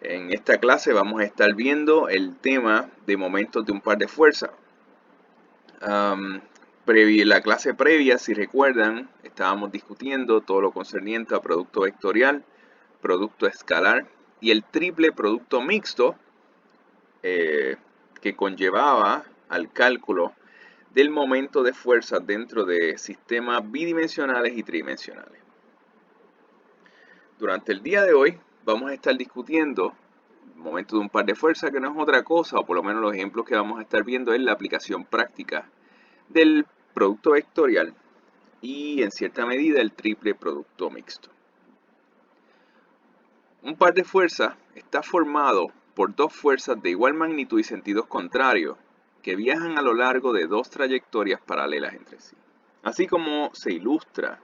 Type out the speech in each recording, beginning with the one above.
En esta clase vamos a estar viendo el tema de momentos de un par de fuerzas. La clase previa, si recuerdan, estábamos discutiendo todo lo concerniente a producto vectorial, producto escalar y el triple producto mixto que conllevaba al cálculo del momento de fuerzas dentro de sistemas bidimensionales y tridimensionales. Durante el día de hoy vamos a estar discutiendo el momento de un par de fuerzas, que no es otra cosa, o por lo menos los ejemplos que vamos a estar viendo es la aplicación práctica del producto vectorial y en cierta medida el triple producto mixto. Un par de fuerzas está formado por dos fuerzas de igual magnitud y sentidos contrarios que viajan a lo largo de dos trayectorias paralelas entre sí. Así como se ilustra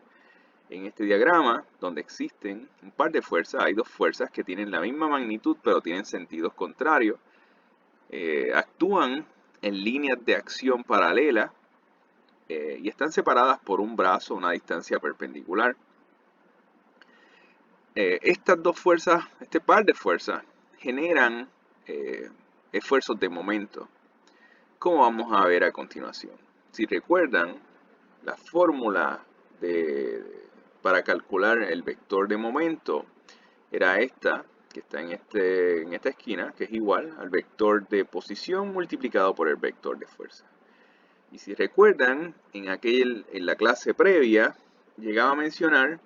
en este diagrama, donde existen un par de fuerzas, hay dos fuerzas que tienen la misma magnitud pero tienen sentidos contrarios, actúan en líneas de acción paralelas y están separadas por un brazo a una distancia perpendicular. Estas dos fuerzas, este par de fuerzas, generan esfuerzos de momento, como vamos a ver a continuación. Si recuerdan, la fórmula para calcular el vector de momento era esta, que está en esta esquina, que es igual al vector de posición multiplicado por el vector de fuerza. Y si recuerdan, en la clase previa, llegaba a mencionar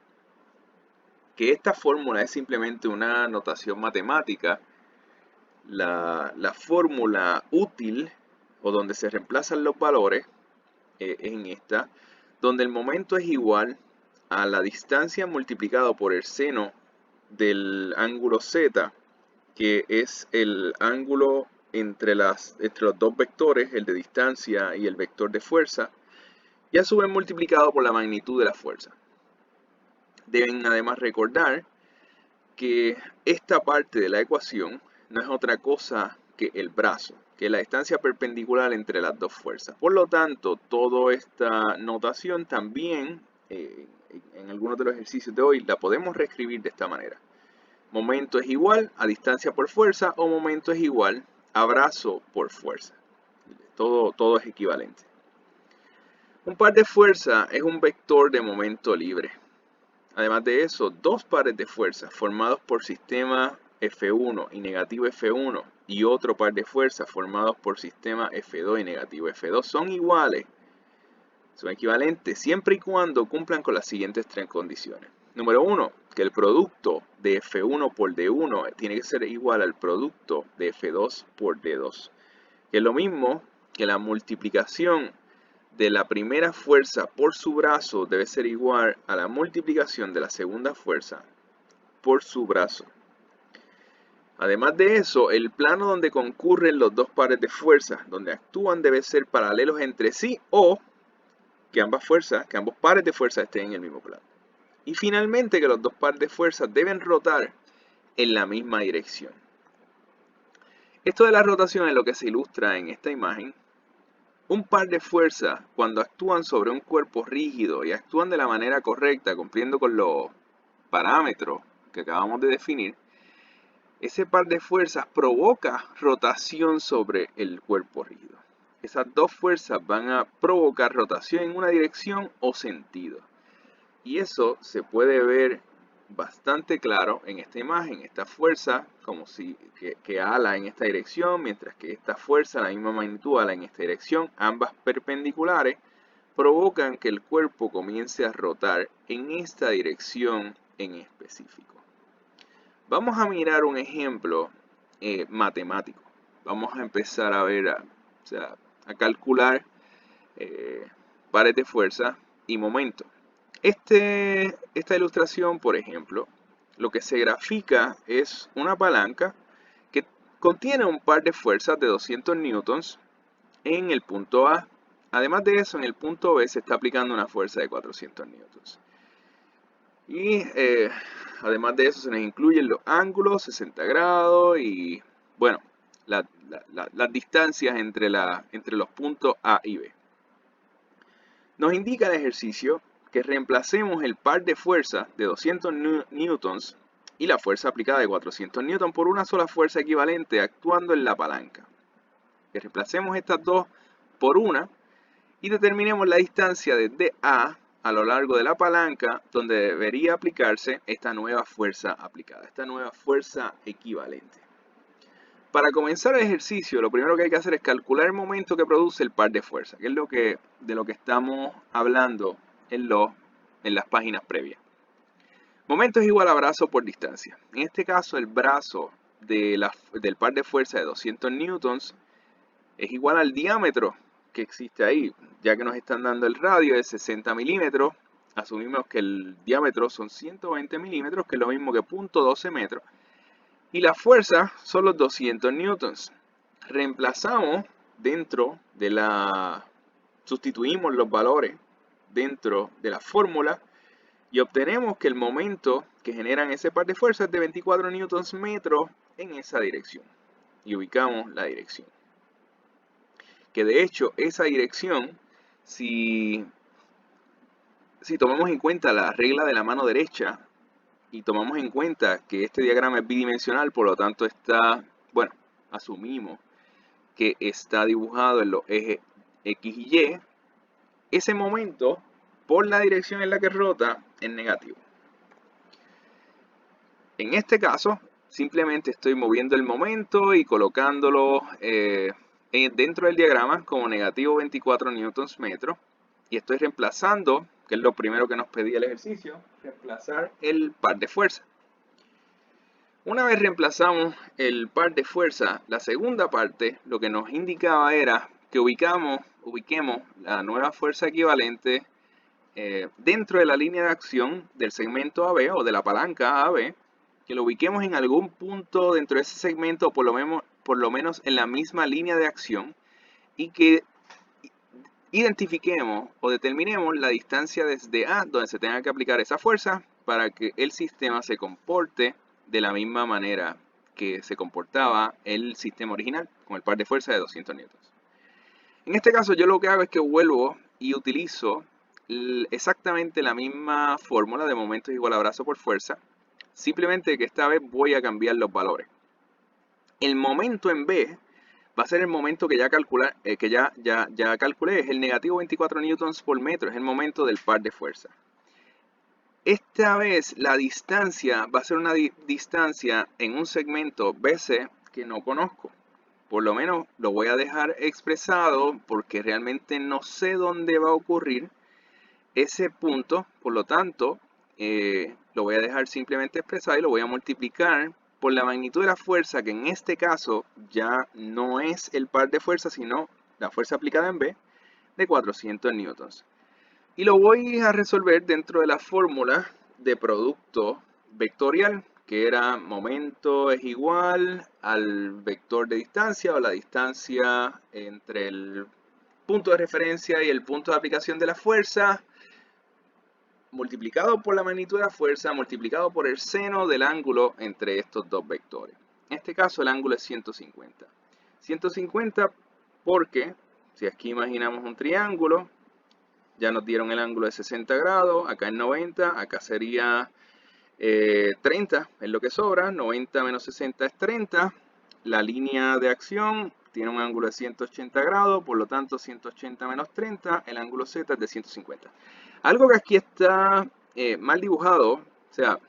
que esta fórmula es simplemente una notación matemática. La fórmula útil, o donde se reemplazan los valores, en esta, donde el momento es igual a la distancia multiplicado por el seno del ángulo z, que es el ángulo entre los dos vectores, el de distancia y el vector de fuerza, y a su vez multiplicado por la magnitud de la fuerza. Deben además recordar que esta parte de la ecuación no es otra cosa que el brazo, que es la distancia perpendicular entre las dos fuerzas. Por lo tanto, toda esta notación también, en algunos de los ejercicios de hoy, la podemos reescribir de esta manera. Momento es igual a distancia por fuerza, o momento es igual a brazo por fuerza. Todo es equivalente. Un par de fuerza es un vector de momento libre. Además de eso, dos pares de fuerzas formados por sistema F1 y negativo F1 y otro par de fuerzas formados por sistema F2 y negativo F2 son iguales, son equivalentes siempre y cuando cumplan con las siguientes tres condiciones. Número 1, que el producto de F1 por D1 tiene que ser igual al producto de F2 por D2, que es lo mismo que la multiplicación de la primera fuerza por su brazo debe ser igual a la multiplicación de la segunda fuerza por su brazo. Además de eso, el plano donde concurren los dos pares de fuerzas, donde actúan, debe ser paralelos entre sí o que ambos pares de fuerzas estén en el mismo plano. Y finalmente, que los dos pares de fuerzas deben rotar en la misma dirección. Esto de la rotación es lo que se ilustra en esta imagen. Un par de fuerzas, cuando actúan sobre un cuerpo rígido y actúan de la manera correcta, cumpliendo con los parámetros que acabamos de definir, ese par de fuerzas provoca rotación sobre el cuerpo rígido. Esas dos fuerzas van a provocar rotación en una dirección o sentido. Y eso se puede ver bastante claro en esta imagen. Esta fuerza que ala en esta dirección, mientras que esta fuerza, la misma magnitud, ala en esta dirección, ambas perpendiculares, provocan que el cuerpo comience a rotar en esta dirección en específico. Vamos a mirar un ejemplo matemático. Vamos a empezar a ver, a calcular pares de fuerza y momento. Esta ilustración, por ejemplo, lo que se grafica es una palanca que contiene un par de fuerzas de 200 newtons en el punto A. Además de eso, en el punto B se está aplicando una fuerza de 400 newtons. Y además de eso se nos incluyen los ángulos, 60 grados y, bueno, las distancias entre los puntos A y B. Nos indica el ejercicio que reemplacemos el par de fuerzas de 200 newtons y la fuerza aplicada de 400 newton por una sola fuerza equivalente actuando en la palanca. Que reemplacemos estas dos por una y determinemos la distancia desde A a lo largo de la palanca donde debería aplicarse esta nueva fuerza aplicada, esta nueva fuerza equivalente. Para comenzar el ejercicio, lo primero que hay que hacer es calcular el momento que produce el par de fuerza, que es de lo que estamos hablando en las páginas previas. Momento es igual a brazo por distancia. En este caso, el brazo del par de fuerza de 200 newtons es igual al diámetro que existe ahí. Ya que nos están dando el radio de 60 milímetros, asumimos que el diámetro son 120 milímetros, que es lo mismo que 0.12 metros. Y la fuerza son los 200 newtons. Reemplazamos sustituimos los valores dentro de la fórmula y obtenemos que el momento que generan ese par de fuerzas es de 24 newtons metros en esa dirección. Y ubicamos la dirección. Que de hecho esa dirección, si tomamos en cuenta la regla de la mano derecha y tomamos en cuenta que este diagrama es bidimensional, por lo tanto asumimos que está dibujado en los ejes X y Y, ese momento por la dirección en la que rota es negativo. En este caso, simplemente estoy moviendo el momento y colocándolo dentro del diagrama como negativo 24 newtons metros. Y estoy reemplazando, que es lo primero que nos pedía el ejercicio, reemplazar el par de fuerza. Una vez reemplazamos el par de fuerza, la segunda parte lo que nos indicaba era que ubiquemos la nueva fuerza equivalente dentro de la línea de acción del segmento AB o de la palanca AB, que lo ubiquemos en algún punto dentro de ese segmento o por lo menos en la misma línea de acción y que identifiquemos o determinemos la distancia desde A donde se tenga que aplicar esa fuerza para que el sistema se comporte de la misma manera que se comportaba el sistema original con el par de fuerza de 200 newtons. En este caso yo lo que hago es que vuelvo y utilizo exactamente la misma fórmula de momento es igual a brazo por fuerza, simplemente que esta vez voy a cambiar los valores. El momento en B va a ser el momento que ya calculé, es el negativo 24 newtons por metro, es el momento del par de fuerza. Esta vez la distancia va a ser una distancia en un segmento BC que no conozco. Por lo menos lo voy a dejar expresado porque realmente no sé dónde va a ocurrir ese punto. Por lo tanto, lo voy a dejar simplemente expresado y lo voy a multiplicar por la magnitud de la fuerza, que en este caso ya no es el par de fuerza, sino la fuerza aplicada en B de 400 newtons. Y lo voy a resolver dentro de la fórmula de producto vectorial, que era momento es igual al vector de distancia o la distancia entre el punto de referencia y el punto de aplicación de la fuerza, multiplicado por la magnitud de la fuerza, multiplicado por el seno del ángulo entre estos dos vectores. En este caso el ángulo es 150. 150 porque, si aquí imaginamos un triángulo, ya nos dieron el ángulo de 60 grados, acá es 90, acá sería 30, es lo que sobra, 90 menos 60 es 30. La línea de acción tiene un ángulo de 180 grados, por lo tanto 180 menos 30, el ángulo Z es de 150. Algo que aquí está mal dibujado, o sea,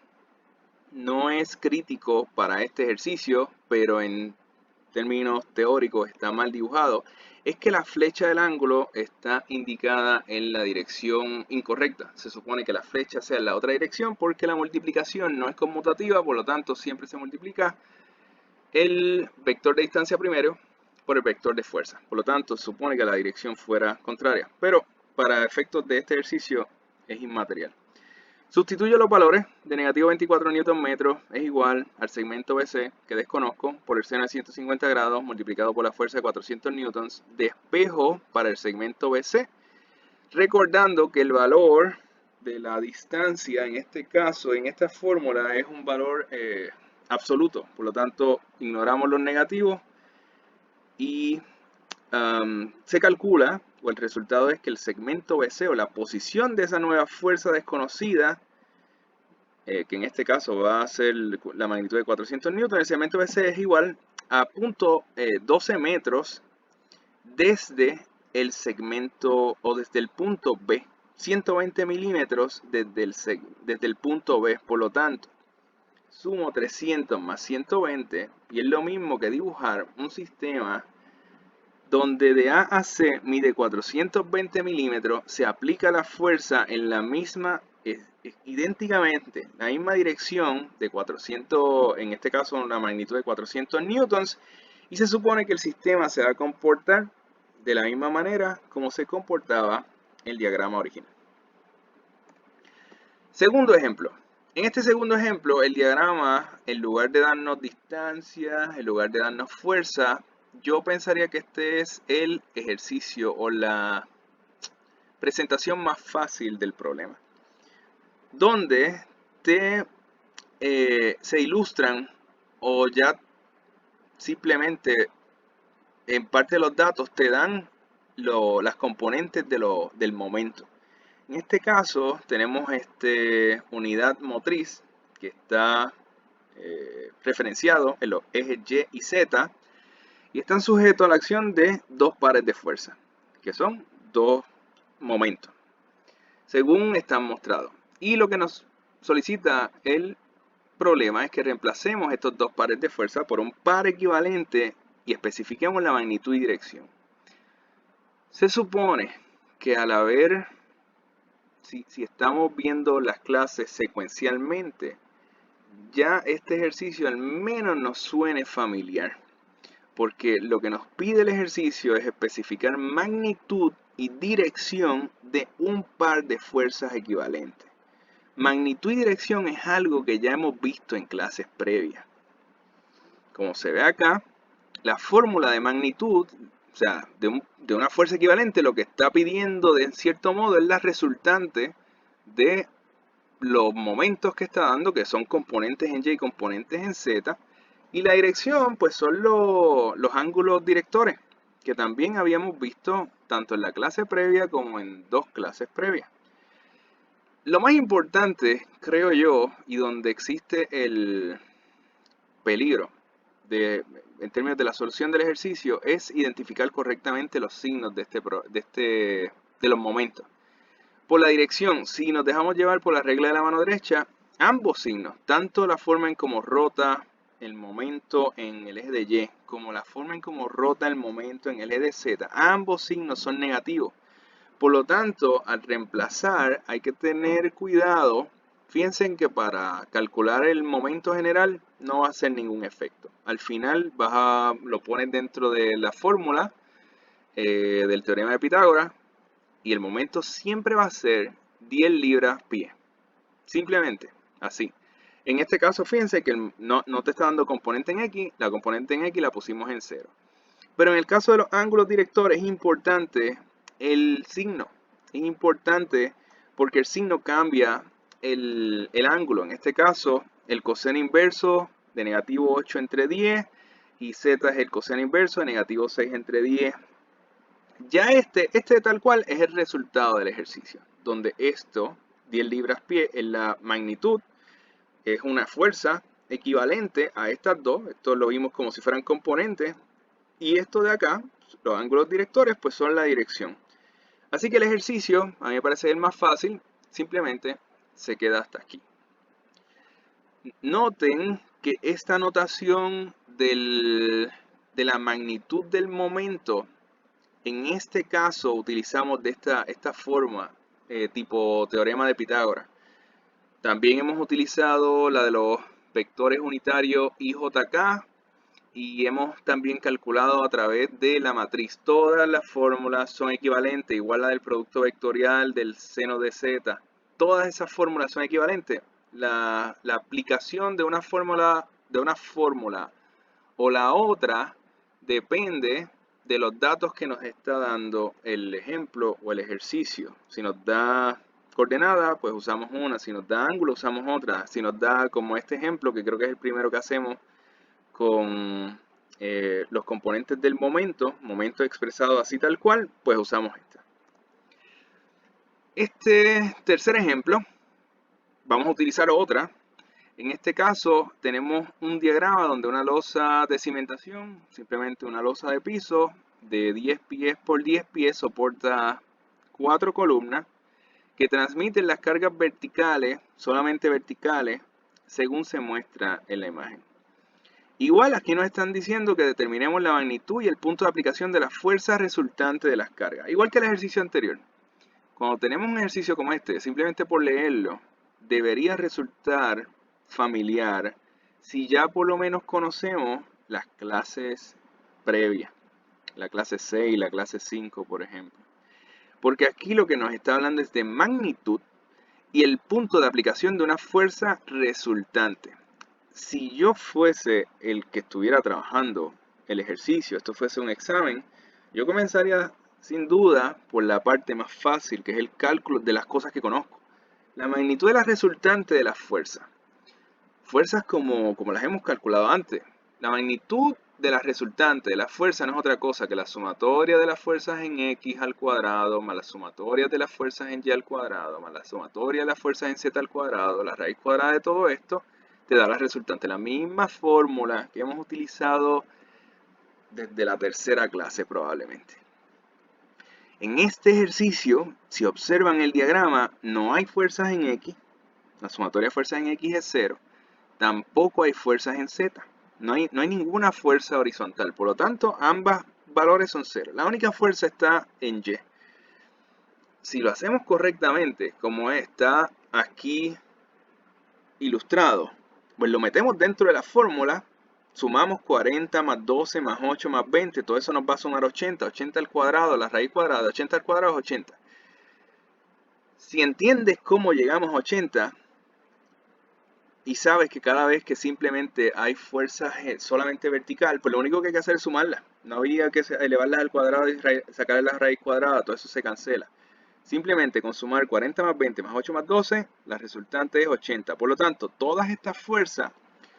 no es crítico para este ejercicio, pero en términos teóricos está mal dibujado, es que la flecha del ángulo está indicada en la dirección incorrecta. Se supone que la flecha sea en la otra dirección porque la multiplicación no es conmutativa, por lo tanto siempre se multiplica el vector de distancia primero por el vector de fuerza. Por lo tanto, se supone que la dirección fuera contraria, pero para efectos de este ejercicio es inmaterial. Sustituyo los valores de negativo 24 newton metros es igual al segmento BC, que desconozco, por el seno de 150 grados multiplicado por la fuerza de 400 newtons, despejo para el segmento BC, recordando que el valor de la distancia, en este caso, en esta fórmula, es un valor absoluto. Por lo tanto, ignoramos los negativos y se calcula, o el resultado es que el segmento BC o la posición de esa nueva fuerza desconocida que en este caso va a ser la magnitud de 400 newton, el segmento BC es igual a 12 metros desde el segmento o desde el punto B, 120 milímetros desde el punto B. Por lo tanto, sumo 300 más 120 y es lo mismo que dibujar un sistema donde de A a C mide 420 milímetros, se aplica la fuerza en la misma, idénticamente, la misma dirección de 400, en este caso una magnitud de 400 newtons, y se supone que el sistema se va a comportar de la misma manera como se comportaba el diagrama original. Segundo ejemplo. En este segundo ejemplo, el diagrama, en lugar de darnos distancia, en lugar de darnos fuerza, yo pensaría que este es el ejercicio o la presentación más fácil del problema, donde se ilustran o ya simplemente en parte de los datos te dan las componentes del momento. En este caso tenemos unidad motriz que está referenciado en los ejes Y y Z y están sujetos a la acción de dos pares de fuerza, que son dos momentos, según están mostrados. Y lo que nos solicita el problema es que reemplacemos estos dos pares de fuerza por un par equivalente y especifiquemos la magnitud y dirección. Se supone que al haber, si estamos viendo las clases secuencialmente, ya este ejercicio al menos nos suene familiar, porque lo que nos pide el ejercicio es especificar magnitud y dirección de un par de fuerzas equivalentes. Magnitud y dirección es algo que ya hemos visto en clases previas. Como se ve acá, la fórmula de magnitud, o sea, de una fuerza equivalente, lo que está pidiendo de cierto modo es la resultante de los momentos que está dando, que son componentes en Y y componentes en Z, y la dirección pues son los ángulos directores, que también habíamos visto tanto en la clase previa como en dos clases previas. Lo más importante, creo yo, y donde existe el peligro en términos de la solución del ejercicio, es identificar correctamente los signos de los momentos. Por la dirección, si nos dejamos llevar por la regla de la mano derecha, ambos signos, tanto la forma en cómo rota el momento en el eje de Y, como la forma en cómo rota el momento en el eje de Z, ambos signos son negativos. Por lo tanto, al reemplazar hay que tener cuidado. Fíjense en que para calcular el momento general no va a hacer ningún efecto. Al final lo pones dentro de la fórmula del teorema de Pitágoras y el momento siempre va a ser 10 libras-pie. Simplemente así. En este caso, fíjense que no te está dando componente en X, la componente en X la pusimos en 0. Pero en el caso de los ángulos directores es importante el signo. Es importante porque el signo cambia el ángulo. En este caso, el coseno inverso de negativo 8 entre 10 y Z es el coseno inverso de negativo 6 entre 10. Ya este tal cual es el resultado del ejercicio, donde esto, 10 libras-pie, es la magnitud, es una fuerza equivalente a estas dos. Esto lo vimos como si fueran componentes. Y esto de acá, los ángulos directores, pues son la dirección. Así que el ejercicio, a mí me parece el más fácil, simplemente se queda hasta aquí. Noten que esta notación de la magnitud del momento, en este caso utilizamos de esta forma, tipo teorema de Pitágoras. También hemos utilizado la de los vectores unitarios IJK, y hemos también calculado a través de la matriz. Todas las fórmulas son equivalentes, igual la del producto vectorial del seno de z. Todas esas fórmulas son equivalentes. La aplicación de una fórmula o la otra depende de los datos que nos está dando el ejemplo o el ejercicio. Si nos da coordenada, pues usamos una. Si nos da ángulo, usamos otra. Si nos da como este ejemplo, que creo que es el primero que hacemos, con los componentes del momento expresado así tal cual, pues usamos esta. Este tercer ejemplo, vamos a utilizar otra, En este caso tenemos un diagrama donde una losa de cimentación, simplemente una losa de piso de 10 pies por 10 pies, soporta 4 columnas que transmiten las cargas verticales, solamente verticales, según se muestra en la imagen. Igual aquí nos están diciendo que determinemos la magnitud y el punto de aplicación de la fuerza resultante de las cargas. Igual que el ejercicio anterior. Cuando tenemos un ejercicio como este, simplemente por leerlo, debería resultar familiar si ya por lo menos conocemos las clases previas. La clase 6, la clase 5, por ejemplo. Porque aquí lo que nos está hablando es de magnitud y el punto de aplicación de una fuerza resultante. Si yo fuese el que estuviera trabajando el ejercicio, esto fuese un examen, yo comenzaría sin duda por la parte más fácil, que es el cálculo de las cosas que conozco. La magnitud de la resultante de las fuerzas. Fuerzas como las hemos calculado antes. La magnitud de la resultante de la fuerza no es otra cosa que la sumatoria de las fuerzas en x al cuadrado, más la sumatoria de las fuerzas en y al cuadrado, más la sumatoria de las fuerzas en z al cuadrado, la raíz cuadrada de todo esto, te da la resultante. La misma fórmula que hemos utilizado desde la tercera clase probablemente. En este ejercicio, si observan el diagrama, no hay fuerzas en x, la sumatoria de fuerzas en x es 0, tampoco hay fuerzas en z, no hay ninguna fuerza horizontal, por lo tanto ambas valores son 0. La única fuerza está en y. Si lo hacemos correctamente, como está aquí ilustrado, pues lo metemos dentro de la fórmula, sumamos 40 más 12 más 8 más 20, todo eso nos va a sumar 80, 80 al cuadrado, la raíz cuadrada de 80 al cuadrado es 80. Si entiendes cómo llegamos a 80 y sabes que cada vez que simplemente hay fuerzas solamente vertical, pues lo único que hay que hacer es sumarlas. No habría que elevarlas al cuadrado y sacar la raíz cuadrada, todo eso se cancela. Simplemente con sumar 40 más 20 más 8 más 12, la resultante es 80. Por lo tanto, todas estas fuerzas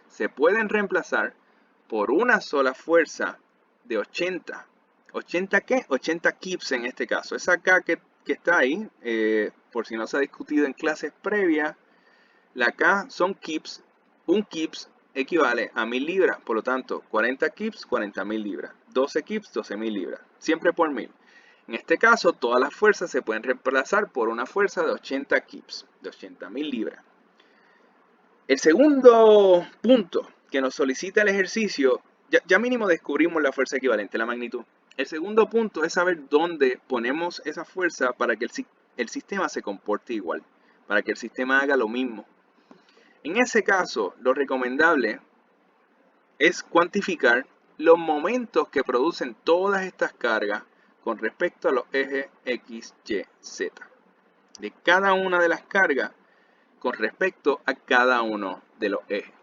se pueden reemplazar por una sola fuerza de 80. ¿80 qué? 80 kips en este caso. Esa K que está ahí, por si no se ha discutido en clases previas, la K son kips. Un kips equivale a 1000 libras. Por lo tanto, 40 kips, 40.000 libras. 12 kips, 12.000 libras. Siempre por 1000. En este caso, todas las fuerzas se pueden reemplazar por una fuerza de 80 kips, de 80.000 libras. El segundo punto que nos solicita el ejercicio, ya mínimo descubrimos la fuerza equivalente, la magnitud. El segundo punto es saber dónde ponemos esa fuerza para que el sistema se comporte igual, para que el sistema haga lo mismo. En ese caso, lo recomendable es cuantificar los momentos que producen todas estas cargas con respecto a los ejes X, Y, Z. De cada una de las cargas con respecto a cada uno de los ejes.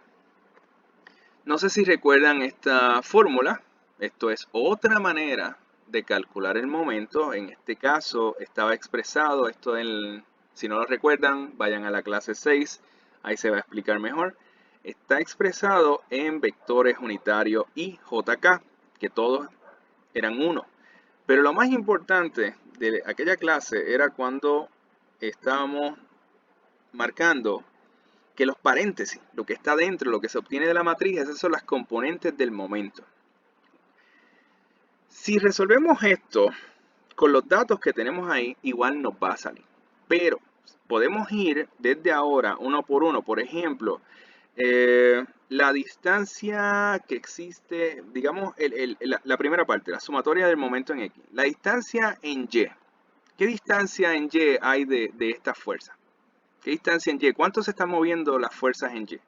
No sé si recuerdan esta fórmula. Esto es otra manera de calcular el momento. En este caso estaba expresado, si no lo recuerdan, vayan a la clase 6, ahí se va a explicar mejor. Está expresado en vectores unitarios y JK, que todos eran 1. Pero lo más importante de aquella clase era cuando estábamos marcando que los paréntesis, lo que está dentro, lo que se obtiene de la matriz, esas son las componentes del momento. Si resolvemos esto con los datos que tenemos ahí, igual nos va a salir. Pero podemos ir desde ahora uno por uno. Por ejemplo, la distancia que existe, digamos, la primera parte, la sumatoria del momento en X. La distancia en Y. ¿Qué distancia en Y hay de esta fuerza? ¿Qué distancia en Y? ¿Cuánto se están moviendo las fuerzas en Y?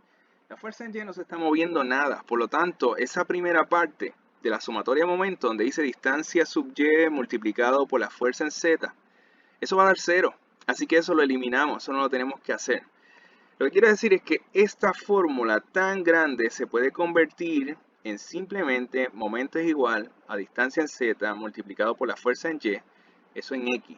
La fuerza en Y no se está moviendo nada. Por lo tanto, esa primera parte de la sumatoria de momento, donde dice distancia sub Y multiplicado por la fuerza en Z, eso va a dar 0. Así que eso lo eliminamos, eso no lo tenemos que hacer. Lo que quiero decir es que esta fórmula tan grande se puede convertir en simplemente momento es igual a distancia en Z multiplicado por la fuerza en Y, eso en X.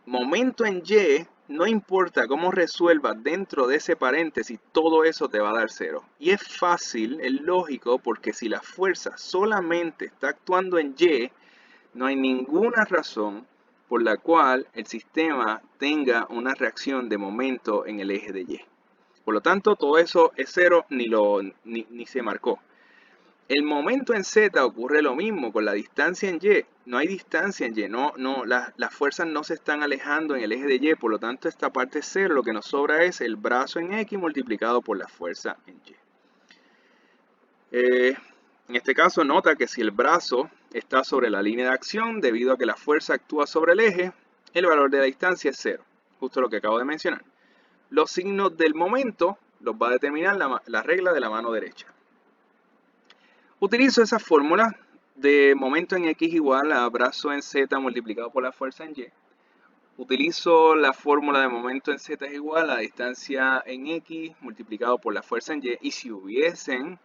Momento en Y, no importa cómo resuelvas dentro de ese paréntesis, todo eso te va a dar 0. Y es fácil, es lógico, porque si la fuerza solamente está actuando en Y, no hay ninguna razón por la cual el sistema tenga una reacción de momento en el eje de Y. Por lo tanto, todo eso es 0, ni se marcó. El momento en Z ocurre lo mismo con la distancia en Y. No hay distancia en Y, las fuerzas no se están alejando en el eje de Y, por lo tanto esta parte es 0, lo que nos sobra es el brazo en X multiplicado por la fuerza en Y. En este caso nota que si el brazo está sobre la línea de acción, debido a que la fuerza actúa sobre el eje, el valor de la distancia es 0, justo lo que acabo de mencionar. Los signos del momento los va a determinar la regla de la mano derecha. Utilizo esa fórmula de momento en X igual a brazo en Z multiplicado por la fuerza en Y. Utilizo la fórmula de momento en Z es igual a distancia en X multiplicado por la fuerza en Y. Y si hubiesen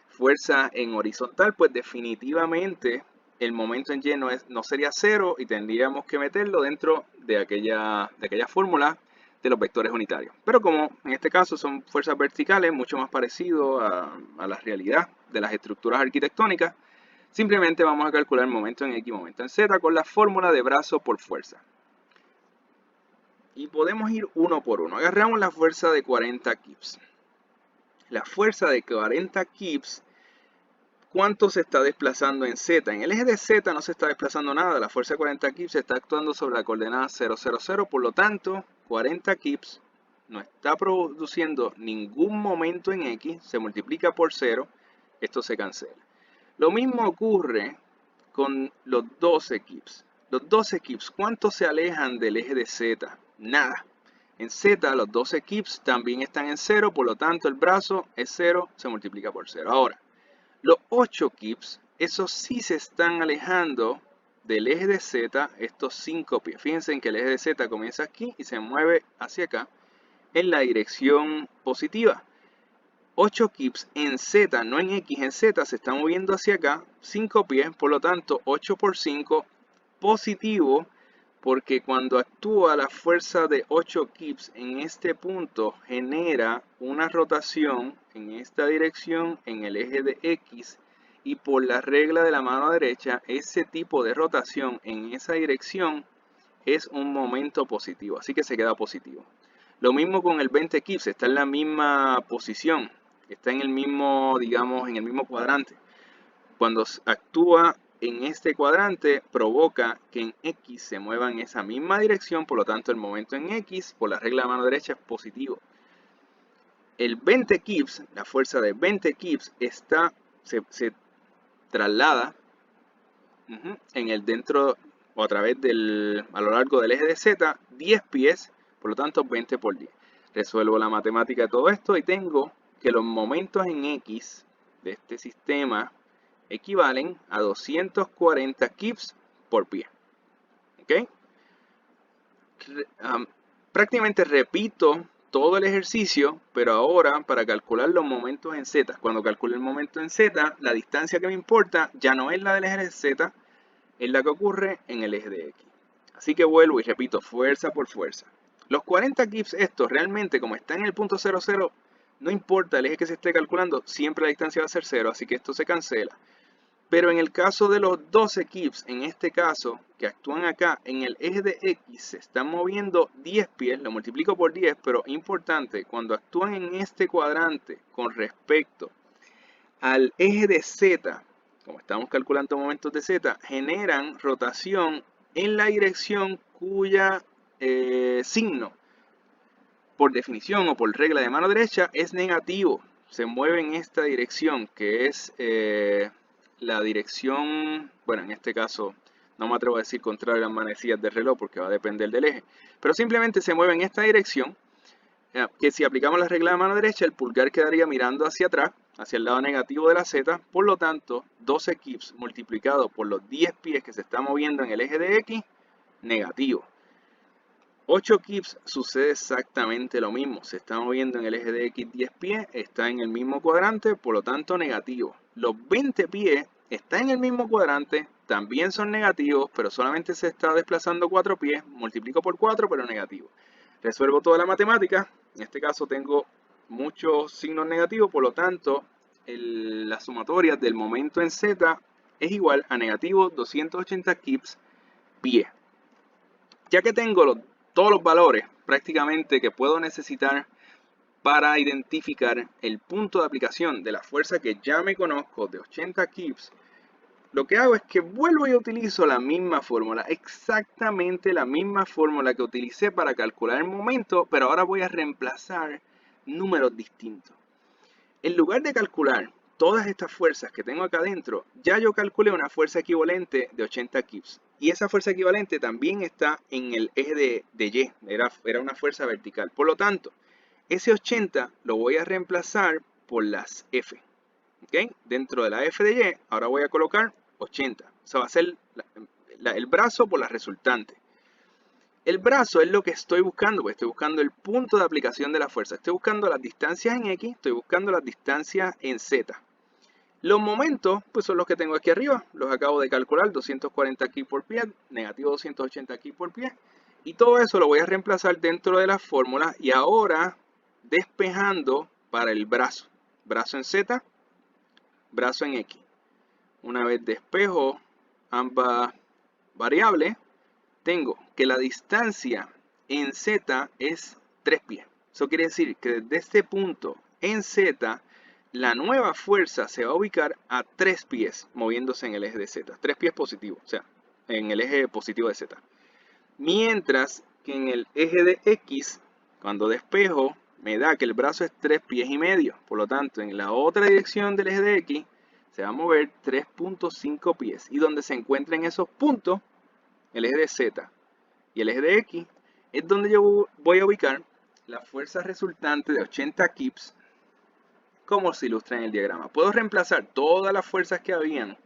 fuerza en horizontal, pues definitivamente el momento en Y no sería 0 y tendríamos que meterlo dentro de aquella fórmula de los vectores unitarios. Pero como en este caso son fuerzas verticales, mucho más parecido a la realidad de las estructuras arquitectónicas, simplemente vamos a calcular el momento en X y momento en Z con la fórmula de brazo por fuerza. Y podemos ir uno por uno. Agarramos la fuerza de 40 kips. La fuerza de 40 kips, ¿cuánto se está desplazando en Z? En el eje de Z no se está desplazando nada. La fuerza de 40 kips está actuando sobre la coordenada 0, 0, 0. Por lo tanto, 40 kips no está produciendo ningún momento en X. Se multiplica por 0. Esto se cancela. Lo mismo ocurre con los 12 kips. Los 12 kips, ¿cuánto se alejan del eje de Z? Nada. En Z, los 12 kips también están en 0. Por lo tanto, el brazo es 0. Se multiplica por 0. Ahora, los 8 kips, esos sí se están alejando del eje de Z, estos 5 pies. Fíjense en que el eje de Z comienza aquí y se mueve hacia acá en la dirección positiva. 8 kips en Z, no en X, en Z se está moviendo hacia acá, 5 pies, por lo tanto 8 por 5 positivo, porque cuando actúa la fuerza de 8 kips en este punto genera una rotación en esta dirección en el eje de X, y por la regla de la mano derecha ese tipo de rotación en esa dirección es un momento positivo, así que se queda positivo. Lo mismo con el 20 kips, está en la misma posición, está en el mismo, digamos, en el mismo cuadrante. Cuando actúa en este cuadrante, provoca que en X se mueva en esa misma dirección, por lo tanto el momento en X, por la regla de mano derecha, es positivo. El 20 kips, la fuerza de 20 kips, se traslada en el dentro o a través a lo largo del eje de Z, 10 pies, por lo tanto 20 por 10. Resuelvo la matemática de todo esto y tengo que los momentos en X de este sistema equivalen a 240 kips por pie. ¿Ok? Prácticamente repito todo el ejercicio, pero ahora para calcular los momentos en Z. Cuando calcule el momento en Z, la distancia que me importa ya no es la del eje de Z, es la que ocurre en el eje de X. Así que vuelvo y repito, fuerza por fuerza. Los 40 kips, estos realmente, como está en el punto 0, 0, no importa el eje que se esté calculando, siempre la distancia va a ser 0, así que esto se cancela. Pero en el caso de los 12 kips, en este caso, que actúan acá en el eje de X, se están moviendo 10 pies, lo multiplico por 10, pero importante, cuando actúan en este cuadrante con respecto al eje de Z, como estamos calculando momentos de Z, generan rotación en la dirección cuya signo, por definición o por regla de mano derecha, es negativo. Se mueve en esta dirección, que es la dirección, bueno, en este caso no me atrevo a decir contrario a las manecillas del reloj porque va a depender del eje, pero simplemente se mueve en esta dirección, que si aplicamos la regla de mano derecha, el pulgar quedaría mirando hacia atrás, hacia el lado negativo de la Z, por lo tanto, 12 kips multiplicado por los 10 pies que se está moviendo en el eje de X, negativo. 8 kips sucede exactamente lo mismo, se está moviendo en el eje de X 10 pies, está en el mismo cuadrante, por lo tanto negativo. Los 20 pies están en el mismo cuadrante, también son negativos, pero solamente se está desplazando 4 pies, multiplico por 4, pero negativo. Resuelvo toda la matemática, en este caso tengo muchos signos negativos, por lo tanto la sumatoria del momento en Z es igual a negativo 280 kips pie. Ya que tengo todos los valores prácticamente que puedo necesitar para identificar el punto de aplicación de la fuerza que ya me conozco de 80 kips, lo que hago es que vuelvo y utilizo la misma fórmula, exactamente la misma fórmula que utilicé para calcular el momento, pero ahora voy a reemplazar números distintos. En lugar de calcular todas estas fuerzas que tengo acá adentro, ya yo calculé una fuerza equivalente de 80 kips. Y esa fuerza equivalente también está en el eje de Y, era una fuerza vertical. Por lo tanto, ese 80 lo voy a reemplazar por las F. ¿Okay? Dentro de la F de Y, ahora voy a colocar 80. O sea, va a ser el brazo por la resultante. El brazo es lo que estoy buscando, pues estoy buscando el punto de aplicación de la fuerza. Estoy buscando las distancias en X, estoy buscando las distancias en Z. Los momentos, pues son los que tengo aquí arriba. Los acabo de calcular, 240 kg por pie, negativo 280 kg por pie. Y todo eso lo voy a reemplazar dentro de la fórmula. Y ahora, despejando para el brazo. Brazo en Z, brazo en X. Una vez despejo ambas variables, tengo que la distancia en Z es 3 pies. Eso quiere decir que desde este punto en Z, la nueva fuerza se va a ubicar a 3 pies moviéndose en el eje de Z. 3 pies positivo, o sea, en el eje positivo de Z. Mientras que en el eje de X, cuando despejo, me da que el brazo es 3 pies y medio. Por lo tanto, en la otra dirección del eje de X, se va a mover 3.5 pies. Y donde se encuentran esos puntos, el eje de Z y el eje de X, es donde yo voy a ubicar la fuerza resultante de 80 kips, como se ilustra en el diagrama. Puedo reemplazar todas las fuerzas que habían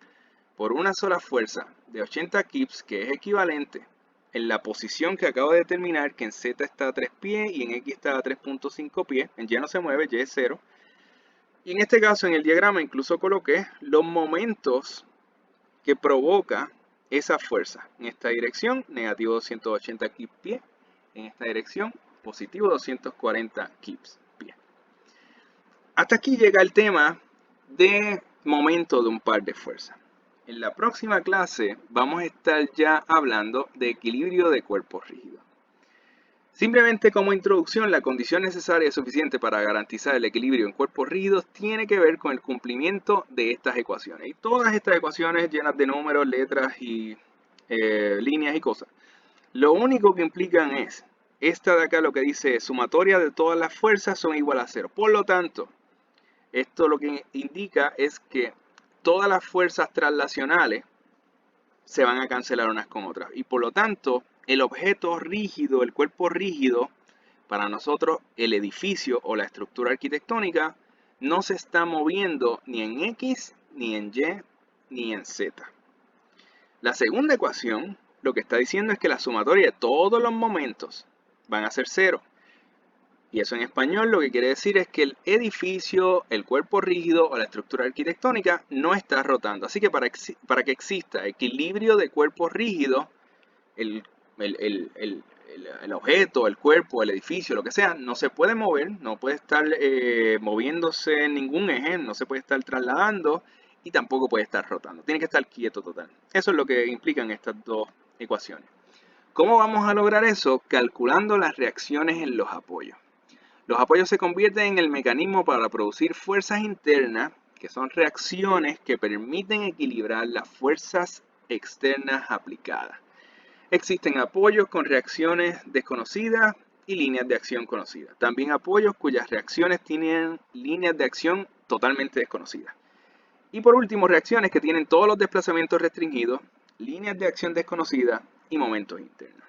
por una sola fuerza de 80 kips, que es equivalente en la posición que acabo de determinar, que en Z está a 3 pies y en X está a 3.5 pies. En Y no se mueve, Y es 0. Y en este caso, en el diagrama, incluso coloqué los momentos que provoca esa fuerza. En esta dirección, negativo 280 kips pie. En esta dirección, positivo 240 kips pie. Hasta aquí llega el tema de momento de un par de fuerzas. En la próxima clase vamos a estar ya hablando de equilibrio de cuerpos rígidos. Simplemente como introducción, la condición necesaria y suficiente para garantizar el equilibrio en cuerpos rígidos tiene que ver con el cumplimiento de estas ecuaciones. Y todas estas ecuaciones llenas de números, letras y líneas y cosas. Lo único que implican es, esta de acá lo que dice, sumatoria de todas las fuerzas son igual a 0. Por lo tanto, esto lo que indica es que todas las fuerzas traslacionales se van a cancelar unas con otras. Y por lo tanto, el objeto rígido, el cuerpo rígido, para nosotros el edificio o la estructura arquitectónica, no se está moviendo ni en X, ni en Y, ni en Z. La segunda ecuación lo que está diciendo es que la sumatoria de todos los momentos van a ser 0. Y eso en español lo que quiere decir es que el edificio, el cuerpo rígido o la estructura arquitectónica no está rotando. Así que para que exista equilibrio de cuerpos rígidos, el objeto, el cuerpo, el edificio, lo que sea, no se puede mover, no puede estar moviéndose en ningún eje, no se puede estar trasladando y tampoco puede estar rotando. Tiene que estar quieto total. Eso es lo que implican estas dos ecuaciones. ¿Cómo vamos a lograr eso? Calculando las reacciones en los apoyos. Los apoyos se convierten en el mecanismo para producir fuerzas internas, que son reacciones que permiten equilibrar las fuerzas externas aplicadas. Existen apoyos con reacciones desconocidas y líneas de acción conocidas. También apoyos cuyas reacciones tienen líneas de acción totalmente desconocidas. Y por último, reacciones que tienen todos los desplazamientos restringidos, líneas de acción desconocidas y momentos internos.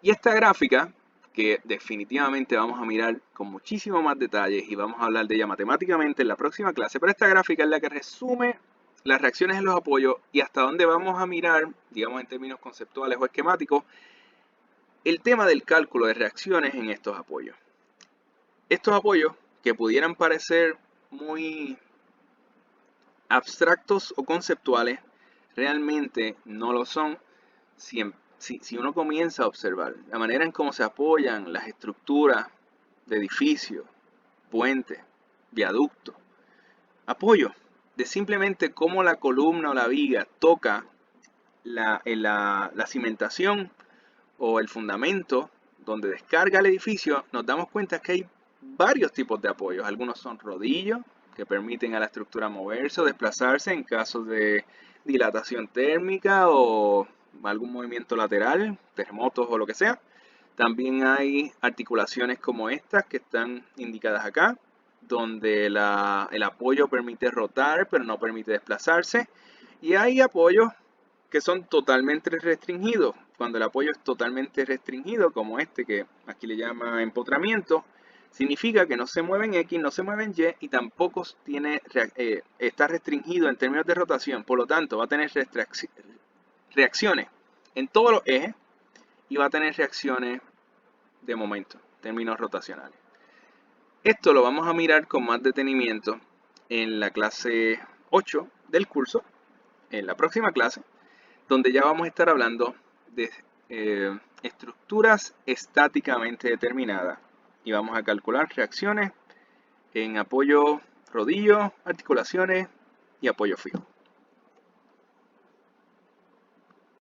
Y esta gráfica, que definitivamente vamos a mirar con muchísimo más detalles y vamos a hablar de ella matemáticamente en la próxima clase, pero esta gráfica es la que resume las reacciones en los apoyos y hasta dónde vamos a mirar, digamos en términos conceptuales o esquemáticos, el tema del cálculo de reacciones en estos apoyos. Estos apoyos, que pudieran parecer muy abstractos o conceptuales, realmente no lo son si uno comienza a observar la manera en cómo se apoyan las estructuras de edificios, puentes, viaductos, apoyo de simplemente cómo la columna o la viga toca la cimentación o el fundamento donde descarga el edificio, nos damos cuenta que hay varios tipos de apoyos. Algunos son rodillos, que permiten a la estructura moverse o desplazarse en casos de dilatación térmica o algún movimiento lateral, terremotos o lo que sea. También hay articulaciones como estas que están indicadas acá, donde el apoyo permite rotar pero no permite desplazarse. Y hay apoyos que son totalmente restringidos. Cuando el apoyo es totalmente restringido, como este que aquí le llama empotramiento, significa que no se mueve en X, no se mueve en Y y tampoco está restringido en términos de rotación. Por lo tanto, va a tener reacciones en todos los ejes y va a tener reacciones de momento, términos rotacionales. Esto lo vamos a mirar con más detenimiento en la clase 8 del curso, en la próxima clase, donde ya vamos a estar hablando de estructuras estáticamente determinadas y vamos a calcular reacciones en apoyo rodillo, articulaciones y apoyo fijo.